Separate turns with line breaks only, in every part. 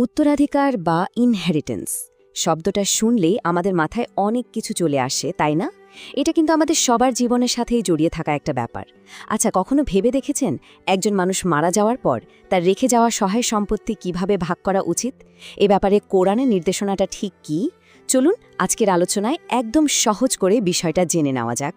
উত্তরাধিকার বা ইনহেরিটেন্স শব্দটা শুনলেই আমাদের মাথায় অনেক কিছু চলে আসে, তাই না? এটা কিন্তু আমাদের সবার জীবনের সাথেই জড়িয়ে থাকা একটা ব্যাপার। আচ্ছা, কখনো ভেবে দেখেছেন একজন মানুষ মারা যাওয়ার পর তার রেখে যাওয়া সহায় সম্পত্তি কিভাবে ভাগ করা উচিত? এ ব্যাপারে কোরআনের নির্দেশনাটা ঠিক কী? চলুন আজকের আলোচনায় একদম সহজ করে বিষয়টা জেনে নেওয়া যাক।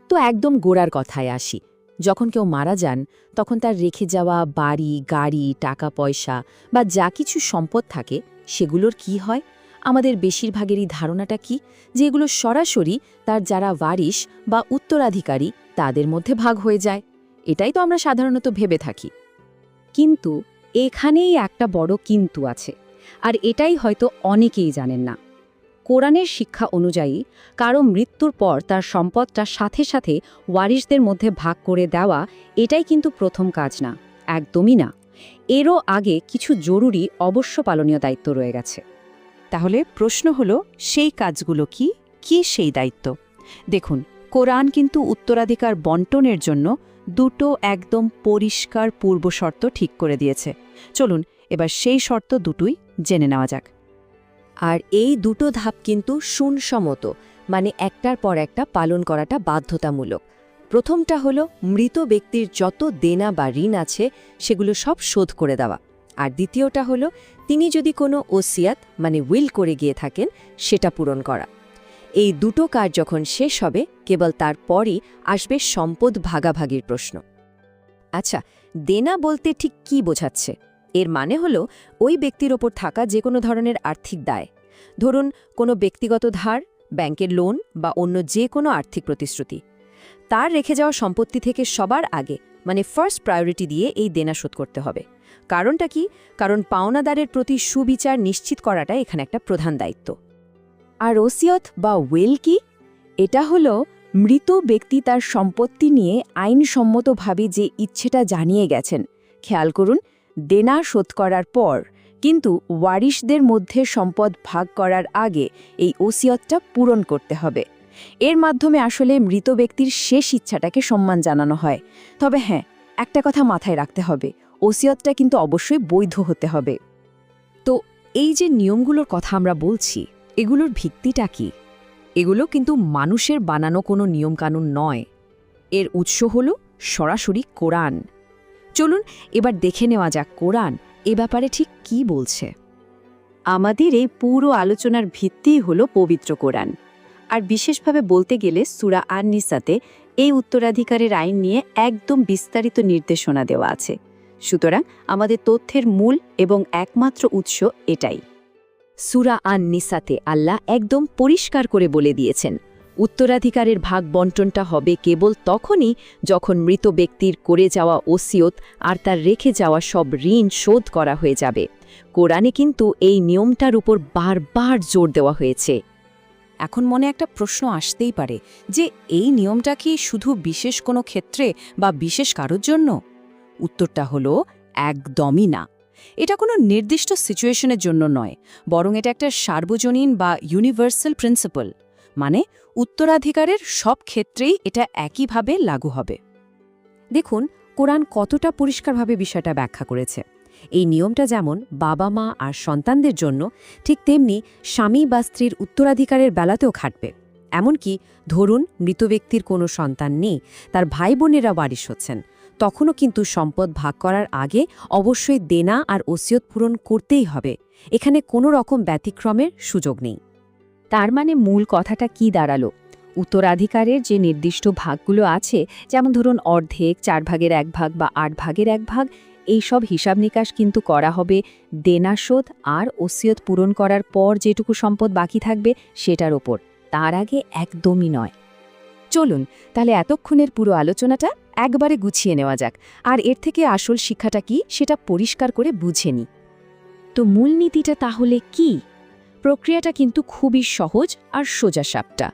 তো একদম গোড়ার কথায় আসি। যখন কেউ মারা যান তখন তার রেখে যাওয়া বাড়ি, গাড়ি, টাকা পয়সা বা যা কিছু সম্পদ থাকে সেগুলোর কি হয়? আমাদের বেশিরভাগেরই ধারণাটা কি যে এগুলো সরাসরি তার যারা ওয়ারিশ বা উত্তরাধিকারী তাদের মধ্যে ভাগ হয়ে যায়। এটাই তো আমরা সাধারণত ভেবে থাকি।
কিন্তু এখানেই একটা বড় কিন্তু আছে, আর এটাই হয়তো অনেকেই জানেন না। কোরআনের শিক্ষা অনুযায়ী কারো মৃত্যুর পর তার সম্পদটা সাথে সাথে ওয়ারিশদের মধ্যে ভাগ করে দেওয়া এটাই কিন্তু প্রথম কাজ না, একদমই না। এরও আগে কিছু জরুরি অবশ্য পালনীয় দায়িত্ব রয়ে গেছে।
তাহলে প্রশ্ন হলো, সেই কাজগুলো কি কি সেই দায়িত্ব? দেখুন, কোরআন কিন্তু উত্তরাধিকার বন্টনের জন্য দুটো একদম পরিষ্কার পূর্বশর্ত ঠিক করে দিয়েছে। চলুন এবার সেই শর্ত দুটোই জেনে নেওয়া যাক।
আর এই দুটো ধাপ কিন্তু সুনসম্মত, মানে একটার পর একটা পালন করাটা বাধ্যতামূলক। প্রথমটা হলো মৃত ব্যক্তির যত দেনা বা ঋণ আছে সেগুলো সব শোধ করে দেওয়া। আর দ্বিতীয়টা হলো তিনি যদি কোনো ওসিয়াত মানে উইল করে গিয়ে থাকেন সেটা পূরণ করা। এই দুটো কাজ যখন শেষ হবে কেবল তারপরই আসবে সম্পদ ভাগাভাগির প্রশ্ন। আচ্ছা, দেনা বলতে ঠিক কী বোঝাচ্ছে? এর মানে হলো ওই ব্যক্তির ওপর থাকা যে কোনো ধরনের আর্থিক দায়। ধরুন কোনো ব্যক্তিগত ধার, ব্যাংকের লোন বা অন্য যে কোনো আর্থিক প্রতিশ্রুতি। তার রেখে যাওয়া সম্পত্তি থেকে সবার আগে মানে ফার্স্ট প্রায়োরিটি দিয়ে এই দেনা শোধ করতে হবে। কারণটা কি? কারণ পাওনাদারের প্রতি সুবিচার নিশ্চিত করাটা এখানে একটা প্রধান দায়িত্ব।
আর ওসিয়ত বা উইল কি? এটা হলো মৃত ব্যক্তি তার সম্পত্তি নিয়ে আইনসম্মতভাবে যে ইচ্ছেটা জানিয়ে গেছেন। খেয়াল করুন, দেনা শোধ করার পর কিন্তু ওয়ারিশদের মধ্যে সম্পদ ভাগ করার আগে এই ওসিয়তটা পূরণ করতে হবে। এর মাধ্যমে আসলে মৃত ব্যক্তির শেষ ইচ্ছাটাকে সম্মান জানানো হয়। তবে হ্যাঁ, একটা কথা মাথায় রাখতে হবে, ওসিয়তটা কিন্তু অবশ্যই বৈধ হতে হবে।
তো এই যে নিয়মগুলোর কথা আমরা বলছি, এগুলোর ভিত্তিটা কি? এগুলো কিন্তু মানুষের বানানো কোনো নিয়মকানুন নয়। এর উৎস হল সরাসরি কোরআন। চলুন এবার দেখে নেওয়া যাক কোরআন এ ব্যাপারে ঠিক কি বলছে।
আমাদের এই পুরো আলোচনার ভিত্তিই হলো পবিত্র কোরআন। আর বিশেষভাবে বলতে গেলে সূরা আন-নিসাতে এই উত্তরাধিকারের আইন নিয়ে একদম বিস্তারিত নির্দেশনা দেওয়া আছে। সুতরাং আমাদের তথ্যের মূল এবং একমাত্র উৎস এটাই।
সূরা আন-নিসাতে আল্লাহ একদম পরিষ্কার করে বলে দিয়েছেন, উত্তরাধিকারের ভাগ বন্টনটা হবে কেবল তখনই যখন মৃত ব্যক্তির করে যাওয়া ওসিয়ত আর তার রেখে যাওয়া সব ঋণ শোধ করা হয়ে যাবে। কোরআনে কিন্তু এই নিয়মটার উপর বারবার জোর দেওয়া হয়েছে।
এখন মনে একটা প্রশ্ন আসতেই পারে যে এই নিয়মটা কি শুধু বিশেষ কোনো ক্ষেত্রে বা বিশেষ কারোর জন্য? উত্তরটা হলো একদমই না। এটা কোনো নির্দিষ্ট সিচুয়েশনের জন্য নয়, বরং এটা একটা সার্বজনীন বা ইউনিভার্সাল প্রিন্সিপাল। মানে উত্তরাধিকারের সব ক্ষেত্রেই এটা একইভাবে লাগু হবে।
দেখুন কোরআন কতটা পরিষ্কারভাবে বিষয়টা ব্যাখ্যা করেছে। এই নিয়মটা যেমন বাবা মা আর সন্তানদের জন্য, ঠিক তেমনি স্বামী বা স্ত্রীর উত্তরাধিকারের বেলাতেও খাটবে। এমনকি ধরুন মৃত ব্যক্তির কোনো সন্তান নেই, তার ভাই বোনেরা ওয়ারিশ হচ্ছেন, তখনও কিন্তু সম্পদ ভাগ করার আগে অবশ্যই দেনা আর ওসিয়ত পূরণ করতেই হবে। এখানে কোনো রকম ব্যতিক্রমের সুযোগ নেই।
তার মানে মূল কথাটা কি দাঁড়ালো? উত্তরাধিকারের যে নির্দিষ্ট ভাগগুলো আছে, যেমন ধরুন অর্ধেক, 4 ভাগের 1 ভাগ বা 8 ভাগের 1 ভাগ, এইসব হিসাব নিকাশ কিন্তু করা হবে দেনা শোধ আর ওসিয়ত পূরণ করার পর যেটুকু সম্পদ বাকি থাকবে সেটার ওপর, তার আগে একদমই নয়। চলুন তাহলে এতক্ষণের পুরো আলোচনাটা একবারে গুছিয়ে নেওয়া যাক, আর এর থেকে আসল শিক্ষাটা কি সেটা পরিষ্কার করে বুঝে নিই। তো মূলনীতিটা তাহলে কি? প্রক্রিয়াটা কিন্তু খুবই সহজ আর সোজাসাপটা।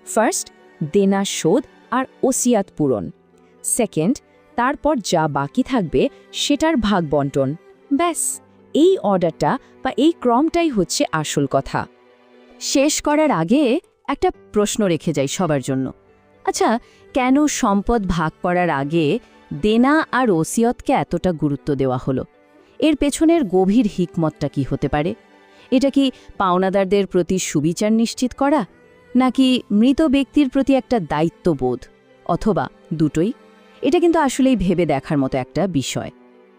ফার্স্ট, দেনা শোধ আর ওসিয়াত পূরণ। সেকেন্ড, তারপর যা বাকি থাকবে সেটার ভাগ বন্টন। ব্যাস, এই অর্ডারটা বা এই ক্রমটাই হচ্ছে আসল কথা। শেষ করার আগে একটা প্রশ্ন রেখে যাই সবার জন্য। আচ্ছা, কেন সম্পদ ভাগ করার আগে দেনা আর ওসিয়তকে এতটা গুরুত্ব দেওয়া হলো? এর পেছনের গভীর হিকমতটা কি হতে পারে? এটা কি পাওনাদারদের প্রতি সুবিচার নিশ্চিত করা, নাকি মৃত ব্যক্তির প্রতি একটা দায়িত্ববোধ, অথবা দুটোই? এটা কিন্তু আসলেই ভেবে দেখার মতো একটা বিষয়।